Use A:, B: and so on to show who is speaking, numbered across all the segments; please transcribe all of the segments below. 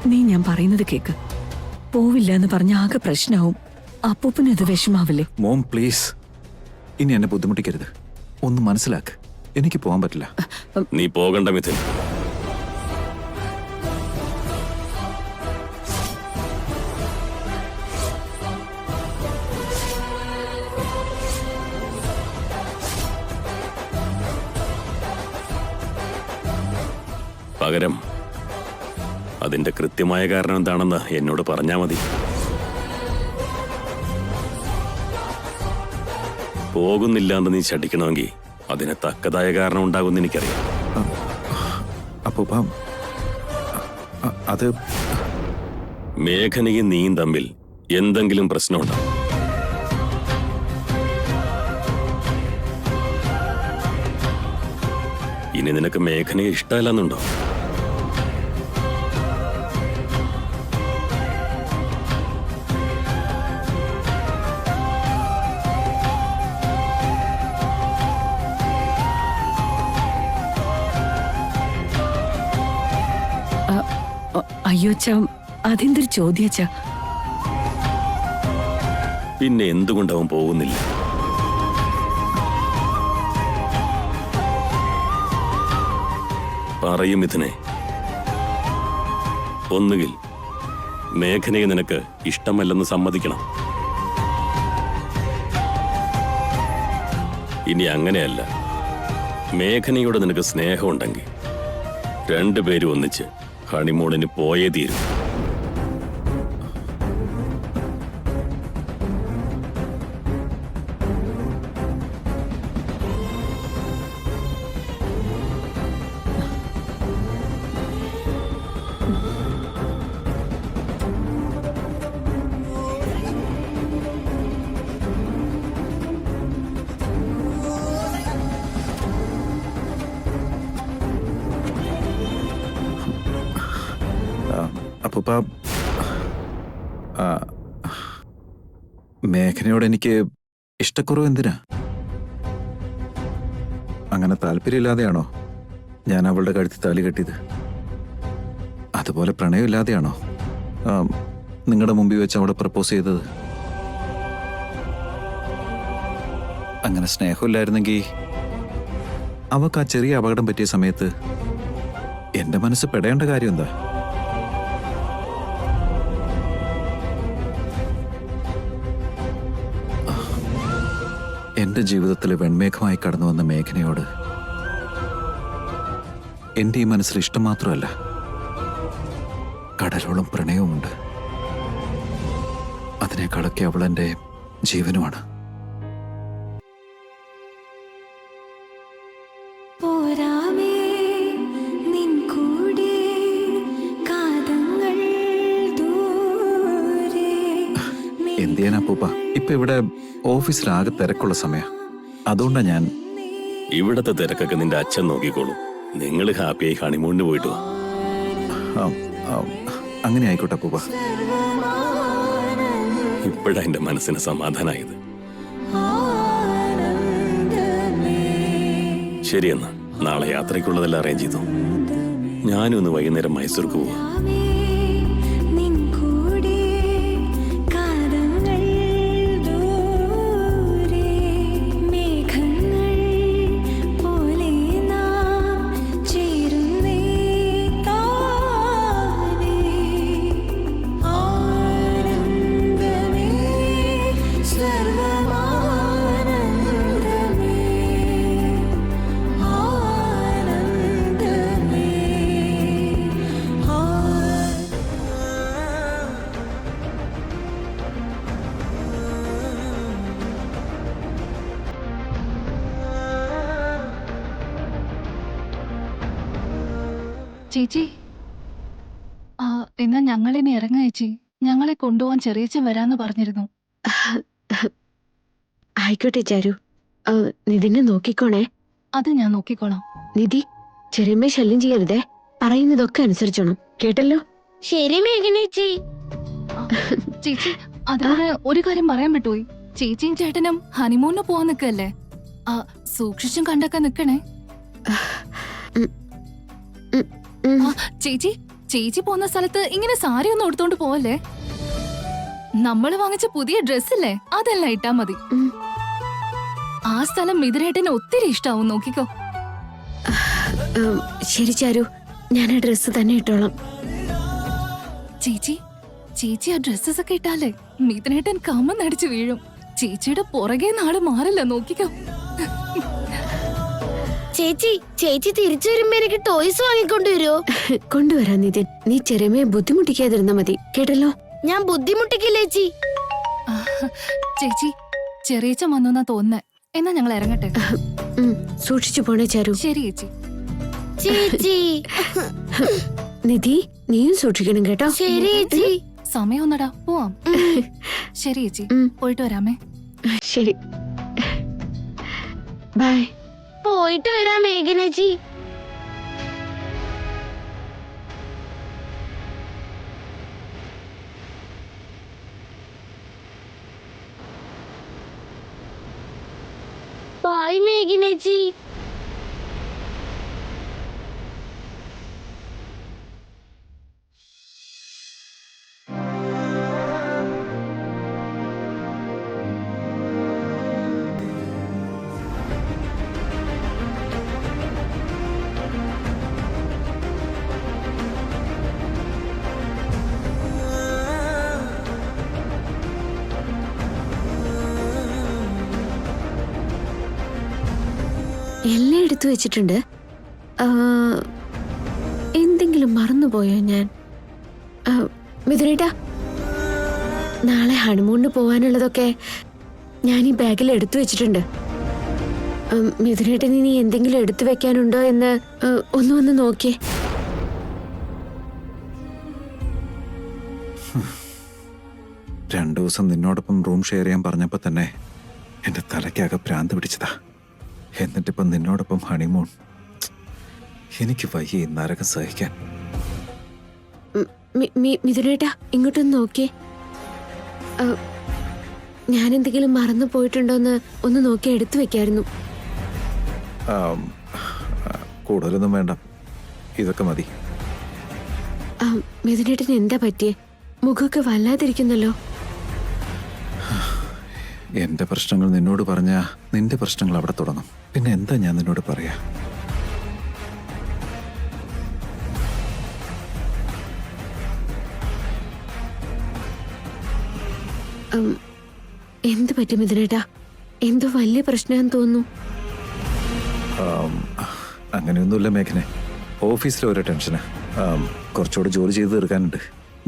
A: നീ ഞാൻ പറയുന്നത് കേക്ക്. പോവില്ല എന്ന് പറഞ്ഞ ആകെ പ്രശ്നമാവും. അപ്പൂപ്പന് അത് വിഷമാവില്ലേ?
B: മോം പ്ലീസ്, ഇനി എന്നെ ബുദ്ധിമുട്ടിക്കരുത്. ഒന്ന് മനസ്സിലാക്ക്, എനിക്ക് പോകാൻ പറ്റില്ല.
C: നീ പോകണ്ട മിഥുൻ. പകരം അതിന്റെ കൃത്യമായ കാരണം എന്താണെന്ന് എന്നോട് പറഞ്ഞാ മതി. പോകുന്നില്ല എന്ന് നീ ശഠിക്കണമെങ്കിൽ അതിന് തക്കതായ കാരണം ഉണ്ടാകുമെന്ന് എനിക്കറിയാം.
B: അപ്പൂപ്പ, അത്
C: മേഘനയും നീയും തമ്മിൽ എന്തെങ്കിലും പ്രശ്നമുണ്ടോ? ഇനി നിനക്ക് മേഘനയെ ഇഷ്ടമല്ലെന്നുണ്ടോ?
A: അയ്യോ അച്ഛാ, അതെന്തൊരു ചോദ്യച്ചാ.
C: പിന്നെ എന്തുകൊണ്ടവൻ പോകുന്നില്ല? പറയും ഇതിനെ. ഒന്നുകിൽ മേഘനയെ നിനക്ക് ഇഷ്ടമല്ലെന്ന് സമ്മതിക്കണം. ഇനി അങ്ങനെയല്ല, മേഘനയോട് നിനക്ക് സ്നേഹമുണ്ടെങ്കിൽ രണ്ടുപേരും ഒന്നിച്ച് ഹണിമൂണിന് പോയേ തീരും.
B: അപ്പൂപ്പ, മേഘനയോട് എനിക്ക് ഇഷ്ടക്കുറവ് എന്തിനാ? അങ്ങനെ താല്പര്യമില്ലാതെയാണോ ഞാൻ അവളുടെ കഴുത്തിൽ താലി കെട്ടിയത്? അതുപോലെ പ്രണയമില്ലാതെയാണോ നിങ്ങളുടെ മുമ്പിൽ വെച്ച് അവളെ പ്രപ്പോസ് ചെയ്തത്? അങ്ങനെ സ്നേഹമില്ലായിരുന്നെങ്കിൽ അവൾക്ക് ആ ചെറിയ അപകടം പറ്റിയ സമയത്ത് എന്റെ മനസ്സ് പെടേണ്ട കാര്യം എന്താ? എന്റെ ജീവിതത്തിലെ വെൺമേഘമായി കടന്നു വന്ന മേഘനയോട് എന്റെ ഈ മനസ്സിൽ ഇഷ്ടം മാത്രമല്ല, കടലോളം പ്രണയവുമുണ്ട്. അതിനേക്കാളൊക്കെ അവൾ എന്റെ ജീവനുമാണ്. എന്തിയാ അപ്പൂപ്പ, ഇപ്പൊ ഇവിടെ ഓഫീസിലാകെ തിരക്കുള്ള സമയം. അതുകൊണ്ടാ ഞാൻ.
C: ഇവിടത്തെ തിരക്കൊക്കെ നിന്റെ അച്ഛൻ നോക്കിക്കോളും. നിങ്ങൾ ഹാപ്പിയായി ഹണിമൂണിന് പോയിട്ട് വാ.
B: അങ്ങനെ ആയിക്കോട്ടെ അപ്പൂപ്പ.
C: ഇപ്പോഴാ എന്റെ മനസ്സിന് സമാധാനായത്. ശരിയെന്നാ, നാളെ യാത്രയ്ക്കുള്ളതെല്ലാം അറേഞ്ച് ചെയ്തു. ഞാനും ഒന്ന് വൈകുന്നേരം മൈസൂർക്ക് പോവാ.
D: ചേച്ചി, എന്നാ ഞങ്ങളിനി ഇറങ്ങാം ചേച്ചി. ഞങ്ങളെ കൊണ്ടുപോവാൻ ചെറിയച്ഛൻ വരാന്ന് പറഞ്ഞിരുന്നു.
E: ആയിക്കോട്ടെ ചാരു, നിതിനെ നോക്കിക്കോണേ.
D: അത് ഞാൻ നോക്കിക്കോളാം.
E: നിധി, ചെറിയമ്മ ശല്യം ചെയ്യരുതേ. പറയുന്നതൊക്കെ അനുസരിച്ചോണം, കേട്ടല്ലോ? ശരി മേഘനേച്ചി.
D: ചേച്ചി, അതുപോലെ ഒരു കാര്യം പറയാൻ പറ്റുപോയി. ചേച്ചിയും ചേട്ടനും ഹണിമൂണിന് പോവാൻ നിൽക്കല്ലേ? സൂക്ഷിച്ചും കണ്ടൊക്കെ നിക്കണേ. ചേച്ചി, ചേച്ചി പോകുന്ന സ്ഥലത്ത് ഇങ്ങനെ സാരി ഒന്നും എടുത്തോണ്ട് പോവല്ലേ. നമ്മള് വാങ്ങിച്ച പുതിയ ഡ്രസ്സില്ലേ അതെല്ലാം ഇട്ടാ മതി.
E: ഉം.
D: ആ സ്ഥലം മിഥുനേട്ടന് ഒത്തിരി ഇഷ്ടാവും, നോക്കിക്കോ.
E: ശരി ചാരു, ഞാൻ ആ ഡ്രസ്സ് തന്നെ ഇട്ടോളാം.
D: ചേച്ചി ചേച്ചി ആ ഡ്രസ്സസ് ഒക്കെ ഇട്ടാലേ മിഥുനേട്ടൻ കമ്മന്നടിച്ച് വീഴും. ചേച്ചിയുടെ പുറകെ നാള് മാറില്ല, നോക്കിക്കോ.
F: ചേച്ചി ചേച്ചി തിരിച്ചു വരുമ്പോ എനിക്ക് ടോയ്സ് വാങ്ങിക്കൊണ്ടുവരുമോ?
E: കൊണ്ടുവരാം നിതിൻ, നീ ചെറിയമ്മയെ ബുദ്ധിമുട്ടിക്കാതിരുന്നാ മതി, കേട്ടല്ലോ.
F: ഞാൻ ബുദ്ധിമുട്ടിക്കില്ല ചേച്ചി.
D: ചേച്ചി ചെറിയച്ച വന്നെന്നാ തോന്നുന്നേ. എന്നാ ഞങ്ങൾ ഇറങ്ങട്ടെ.
E: സൂക്ഷിച്ചു പോണേ ചാരു.
D: ശരി ചേച്ചി.
F: ചേച്ചി
E: നിധി, നീയും സൂക്ഷിക്കണം കേട്ടോ.
F: ശരി ചേച്ചി.
D: സമയം ഒന്നടാ, പോവാം. ശരി ചേച്ചി, പോയിട്ട് വരാമേ.
E: ശരി, ബൈ.
F: പോയിട്ട് വരാം മേഘനേച്ചി. ബൈ മേഘനേച്ചി.
E: എല്ലാം എടുത്തു വെച്ചിട്ടുണ്ട്. എന്തെങ്കിലും മറന്നുപോയോ ഞാൻ? മിഥുനേട്ടാ, നാളെ ഹണിമൂണിന് പോവാനുള്ളതൊക്കെ ഞാൻ ഈ ബാഗിൽ എടുത്തു വെച്ചിട്ടുണ്ട്. മിഥുനേട്ടൻ ഇനി എന്തെങ്കിലും എടുത്തു വെക്കാനുണ്ടോ എന്ന് ഒന്ന് വന്ന് നോക്കിയേ.
B: രണ്ടു ദിവസം നിന്നോടൊപ്പം റൂം ഷെയർ ചെയ്യാൻ പറഞ്ഞപ്പോ തന്നെ എന്റെ തലയ്ക്കാകെ ഭ്രാന്ത് പിടിച്ചതാ. എന്നിട്ടിപ്പം നിന്നോടൊപ്പം ഹണിമൂൺ. എനിക്ക് വയ്യ ഈ നരകം സഹിക്കാൻ.
E: മിഥുനേട്ടാ, ഇങ്ങോട്ടൊന്ന് നോക്കിയേ. ഞാൻ എന്തെങ്കിലും മറന്നു പോയിട്ടുണ്ടോന്ന് ഒന്ന് നോക്കി എടുത്തു വെക്കായിരുന്നു.
B: കൂടുതലൊന്നും വേണ്ട, ഇതൊക്കെ മതി.
E: മിഥുനേട്ടന് എന്താ പറ്റിയേ? മുഖമൊക്കെ വല്ലാതിരിക്കുന്നല്ലോ.
B: എന്റെ പ്രശ്നങ്ങൾ നിന്നോട് പറഞ്ഞാ നിന്റെ പ്രശ്നങ്ങൾ അവിടെ തുടങ്ങും. പിന്നെ എന്താ ഞാൻ നിന്നോട് പറയാ?
E: എന്ത് പറ്റി മിഥുനേട്ടാ? എന്തോ വലിയ പ്രശ്നമാണെന്ന് തോന്നുന്നു.
B: അങ്ങനെയൊന്നുമില്ല മേഘനെ, ഓഫീസിലെ ഓരോ ടെൻഷന്. കുറച്ചുകൂടെ ജോലി ചെയ്ത് തീർക്കാനുണ്ട്.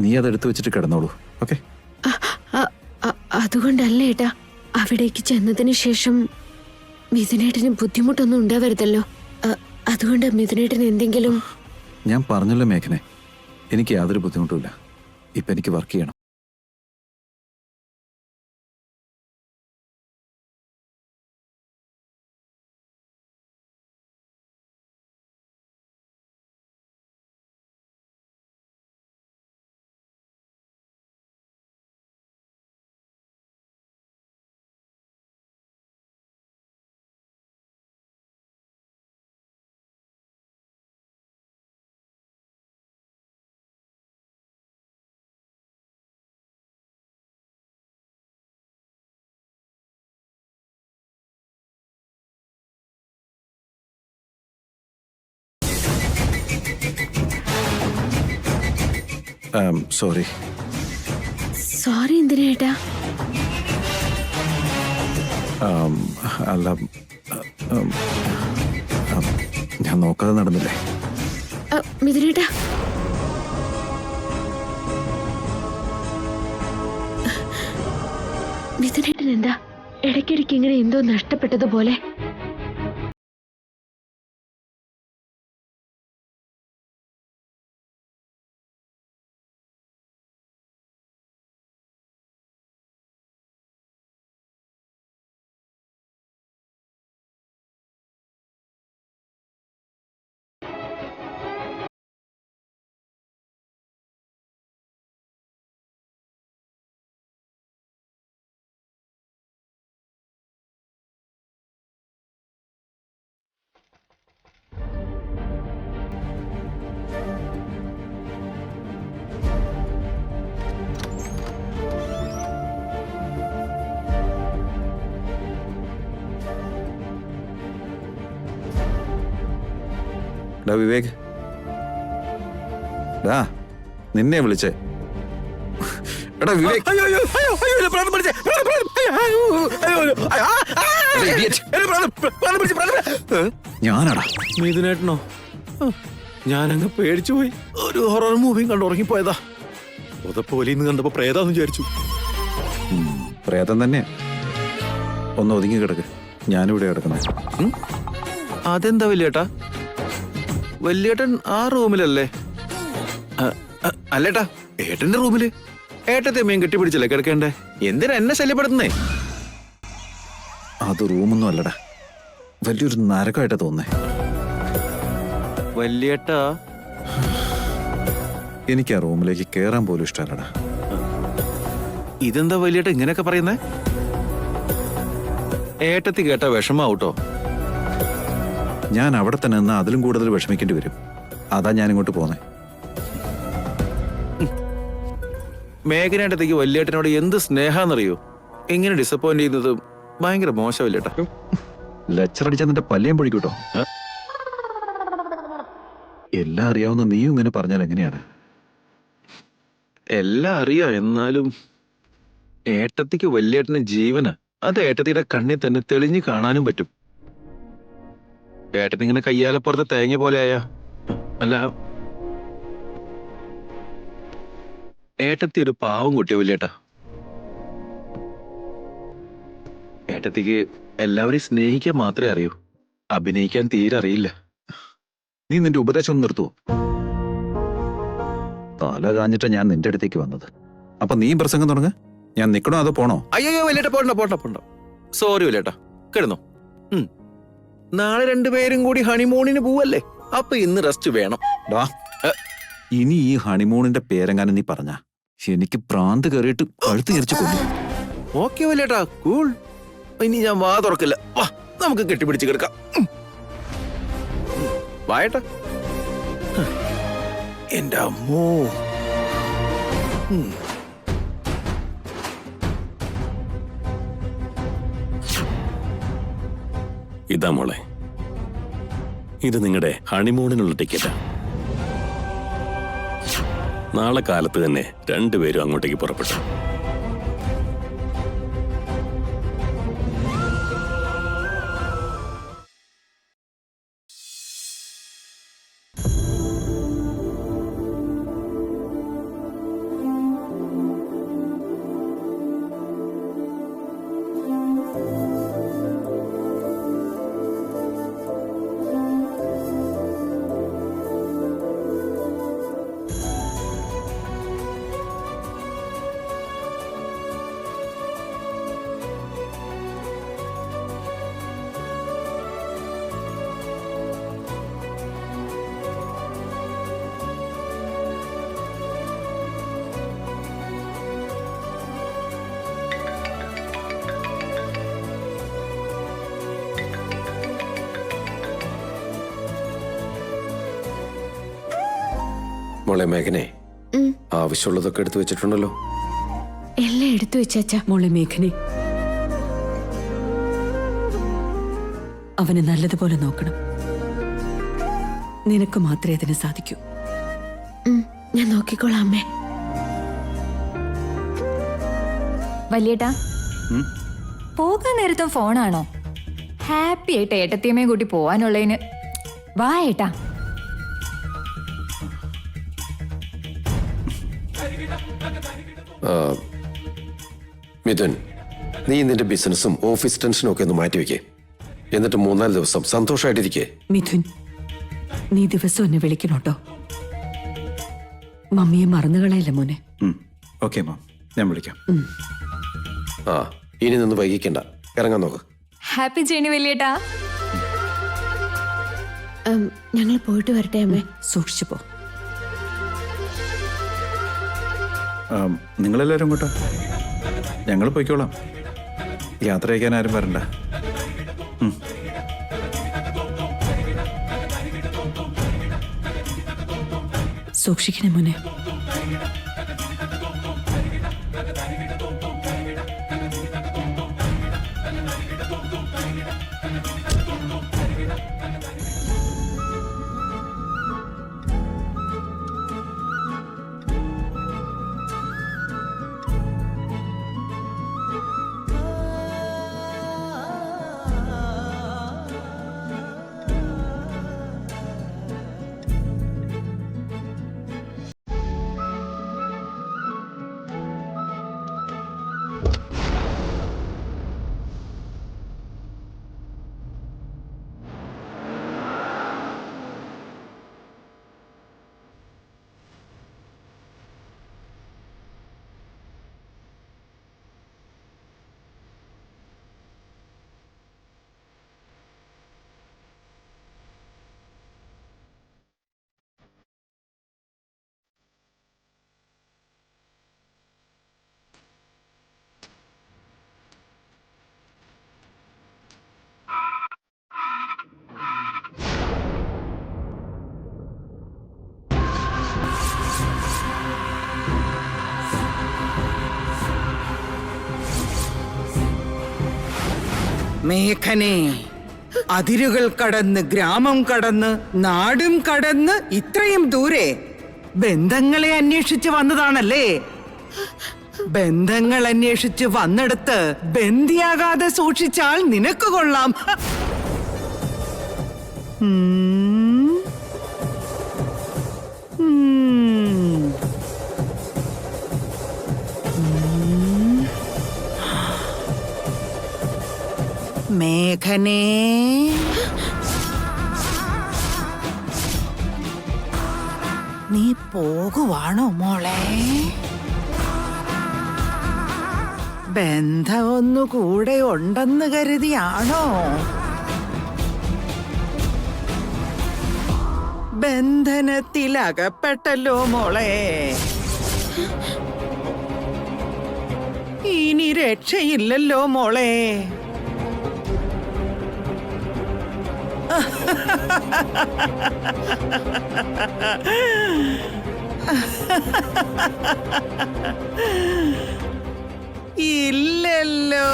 B: നീ അതെടുത്ത് വെച്ചിട്ട് കിടന്നോളൂ, ഓക്കെ?
E: അതുകൊണ്ടല്ല ഏട്ടാ, അവിടേക്ക് ചെന്നതിന് ശേഷം മിഥുനേട്ടന് ബുദ്ധിമുട്ടൊന്നും ഉണ്ടാവരുതല്ലോ. അതുകൊണ്ട് മിഥുനേട്ടന് എന്തെങ്കിലും.
B: ഞാൻ പറഞ്ഞല്ലോ മേഘനെ, എനിക്ക് യാതൊരു ബുദ്ധിമുട്ടുമില്ല. ഇപ്പൊ എനിക്ക് വർക്ക് ചെയ്യണം. സോറി.
E: സോറി എന്തിനാ ഏട്ടാ?
B: അല്ല, ഞാൻ നോക്കാതെ നടന്നില്ലേ?
E: മിഥുനേട്ടാ, മിഥുനേട്ടൻ എന്താ ഇടയ്ക്കിടയ്ക്ക് ഇങ്ങനെ എന്തോ നഷ്ടപ്പെട്ടതുപോലെ?
B: എടാ വിവേക്, ഡാ നിന്നെ വിളിച്ചേ. എടാ വിവേക്, ഞാനാടാ.
C: മിഥുനേട്ടനോ? ഞാനങ്ങ് പേടിച്ചു പോയി. ഒരു ഹൊറർ മൂവിയും കണ്ട് ഉറങ്ങിപ്പോയതാ. പുതപ്പോലിന്ന് കണ്ടപ്പോ പ്രേതാന്ന് വിചാരിച്ചു.
B: പ്രേതം തന്നെയാ. ഒന്ന് ഒതുങ്ങി കിടക്ക്, ഞാനിവിടെ കിടക്കുന്നത്.
C: അതെന്താ വല്യേട്ടാ? വല്യേട്ടൻ ആ റൂമിലല്ലേ? അല്ലേട്ടാ, ഏട്ടന്റെ റൂമില് ഏട്ടത്തെ അമ്മയും കെട്ടിപ്പിടിച്ചല്ലേ കിടക്കേണ്ടേ? എന്തിനാ എന്നെ ശല്യപ്പെടുത്തുന്നേ?
B: അത് റൂമൊന്നും അല്ലടാ, വലിയൊരു നരകമായിട്ടാ തോന്നേ.
C: വല്യേട്ടാ,
B: എനിക്ക് ആ റൂമിലേക്ക് കേറാൻ പോലും ഇഷ്ടമല്ലടാ.
C: ഇതെന്താ വല്യേട്ട ഇങ്ങനെയൊക്കെ പറയുന്നേ? ഏട്ടത്തി കേട്ട വിഷമാവൂട്ടോ.
B: ഞാൻ അവിടെ തന്നെ നിന്നാ അതിലും കൂടുതൽ വിഷമിക്കേണ്ടി വരും. അതാ ഞാൻ ഇങ്ങോട്ട് പോന്നേ.
C: മേഘനേട്ടത്തേക്ക് വല്യേട്ടനോട് എന്ത് സ്നേഹാന്നറിയോ? ഇങ്ങനെ ഡിസപ്പോയിന്റ് ചെയ്യുന്നത് ഭയങ്കര മോശമല്ലേട്ടാ.
B: ലെക്ചർ അടിച്ചാൽ നിന്റെ പല്ലിയം പൊഴിക്കൂട്ടോ. എല്ലാം അറിയാവുന്ന നീയും ഇങ്ങനെ പറഞ്ഞാൽ എങ്ങനെയാണ്?
C: എല്ലാം അറിയാം, എന്നാലും ഏട്ടത്തിക്ക് വല്യേട്ടന് ജീവന. അത് ഏട്ടത്തിയുടെ കണ്ണിൽ തന്നെ തെളിഞ്ഞു കാണാനും പറ്റും. ഏട്ടനിങ്ങനെ കയ്യാലപ്പുറത്തെ തേങ്ങ പോലെ ആയാ അല്ല, ഏട്ടത്തി ഒരു പാവം കുട്ടിയോ വല്യേട്ടാ. ഏട്ടത്തിക്ക് എല്ലാവരെയും സ്നേഹിക്കാൻ മാത്രമേ അറിയൂ, അഭിനയിക്കാൻ തീരെ അറിയില്ല.
B: നീ നിന്റെ ഉപദേശം ഒന്ന് നിർത്തുവോ? തല കാഞ്ഞിട്ടാ ഞാൻ നിന്റെ അടുത്തേക്ക് വന്നത്. അപ്പൊ നീ പ്രസംഗം തുടങ്ങ. ഞാൻ നിക്കണോ അതോ പോണോ?
C: അയ്യോ വല്യേട്ടാ, പോണ്ട. സോറി വല്യേട്ടാ, കിടന്നോ. നാളെ രണ്ടുപേരും കൂടി ഹണിമൂണിന് പോവല്ലേ? അപ്പൊ ഇന്ന് റെസ്റ്റ് വേണം.
B: ഇനി ഈ ഹണിമൂണിന്റെ പേരെങ്ങാനും നീ പറഞ്ഞ എനിക്ക് പ്രാന്ത് കയറിയിട്ട് കഴുത്ത് തിരിച്ചു കൊല്ലും.
C: ഓക്കെ വല്യേട്ടാ, കൂൾ. ഇനി ഞാൻ വാ തുറക്കില്ല. വാ, നമുക്ക് കെട്ടിപ്പിടിച്ച് കിടക്കാം. വായേട്ടാ. എന്റെ അമ്മോ. ഇതാ മോളെ, ഇത് നിങ്ങളുടെ ഹണിമൂണിനുള്ള ടിക്കറ്റാ. നാളെ കാലത്ത് തന്നെ രണ്ടുപേരും അങ്ങോട്ടേക്ക് പുറപ്പെട്ടു. മോളെ മേഘനെ, ആവശ്യമുള്ളതൊക്കെ എടുത്തു വെച്ചിട്ടുണ്ടല്ലോ.
E: എല്ലാം എടുത്തു വെച്ചാ.
A: മോളെ മേഘനെ, അവനെ നല്ലതുപോലെ നോക്കണം. നിനക്ക് മാത്രമേ അതിന് സാധിക്കൂ.
E: ഞാൻ നോക്കിക്കോളാം അമ്മേ.
G: വല്യേട്ടാ, പോകാൻ നേരത്തും ഫോണാണോ? ഹാപ്പി ആയിട്ട് ഏട്ടത്തിയമ്മയും കൂട്ടി പോവാനുള്ളതിന് വാ ഏട്ടാ.
H: മിഥുൻ, നീ നിന്റെ ബിസിനസ്സും ഓഫീസ് ടെൻഷനും ഒക്കെ ഒന്ന് മാറ്റിവെക്കേ. എന്നിട്ട് 3-4 ദിവസം സന്തോഷമായിട്ടിരിക്കേ.
A: മിഥുൻ, നീ ദിവസം എന്നെ വിളിക്കണോട്ടോ. മമ്മിയെ മറന്നുകളയല്ല മോനെ.
B: ഓക്കെ മാം, ഞാൻ വിളിക്കാം.
H: ആ, ഇനി നിന്ന് വൈകിക്കണ്ട, ഇറങ്ങാൻ നോക്ക്.
G: ഹാപ്പി ജേണി വല്യേട്ടാ.
E: ഞങ്ങൾ പോയിട്ട് വരട്ടെ അമ്മേ.
A: സൂക്ഷിച്ചു പോ.
B: നിങ്ങളെല്ലാവരും ഇങ്ങോട്ടാ, ഞങ്ങൾ പോയിക്കോളാം. യാത്ര അയക്കാൻ ആരും വരണ്ട.
A: സൂക്ഷിക്കണേ മോനെ.
I: മേഘനെ, അതിരുകൾ കടന്ന്, ഗ്രാമം കടന്ന്, നാടും കടന്ന് ഇത്രയും ദൂരെ ബന്ധങ്ങളെ അന്വേഷിച്ച് വന്നതാണല്ലേ? ബന്ധങ്ങൾ അന്വേഷിച്ച് വന്നെടുത്ത് ബന്ദിയാകാതെ സൂക്ഷിച്ചാൽ നിനക്ക് കൊള്ളാം. മേഘനേ, നീ പോകുവാണോ മോളെ? ബന്ധം ഒന്നു കൂടെ ഉണ്ടെന്ന് കരുതിയാണോ? ബന്ധനത്തിലകപ്പെട്ടല്ലോ മോളെ. ഇനി രക്ഷയില്ലല്ലോ മോളെ. ഇല്ലല്ലോ,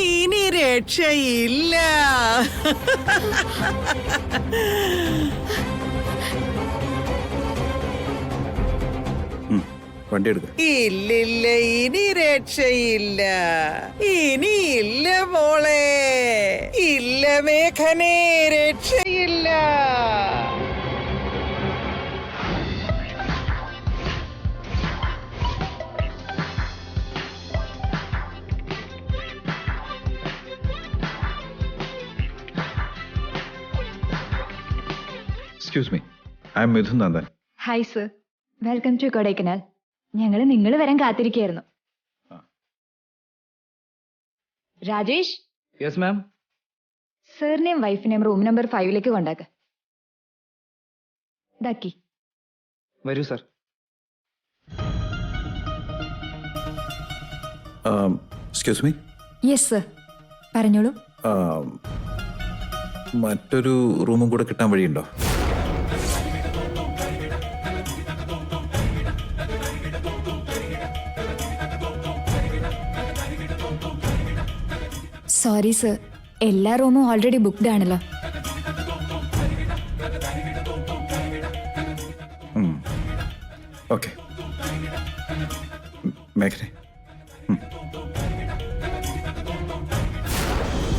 I: ഇനി രക്ഷയില്ല.
B: വണ്ടി എടുക്ക.
I: ഇല്ലില്ല, ഇനി രക്ഷയില്ല. ഇനിയില്ല മോളെ, ഇല്ല മേഘനേ, രക്ഷയില്ല.
B: Excuse me, I am Mithun Nandan.
G: Hi sir, welcome to Kodaikanal. ഞങ്ങൾ നിങ്ങൾ വരാൻ കാത്തിരിക്കുകയായിരുന്നു. രാജേഷ്.
J: Yes ma'am.
G: സാറിനെയും വൈഫിനെയും റൂം നമ്പർ 5 കൊണ്ടാക്ക്. ദാക്കി
J: വരൂ sir.
B: Excuse me.
G: Yes sir, പറഞ്ഞോളൂ.
B: മറ്റൊരു റൂമും കൂടെ കിട്ടാൻ വഴിയുണ്ടോ?
G: സോറി സർ, എല്ലാ റൂമും ഓൾറെഡി ബുക്ക്ഡ് ആണല്ലോ.
B: ഓക്കെ മേഘനെ.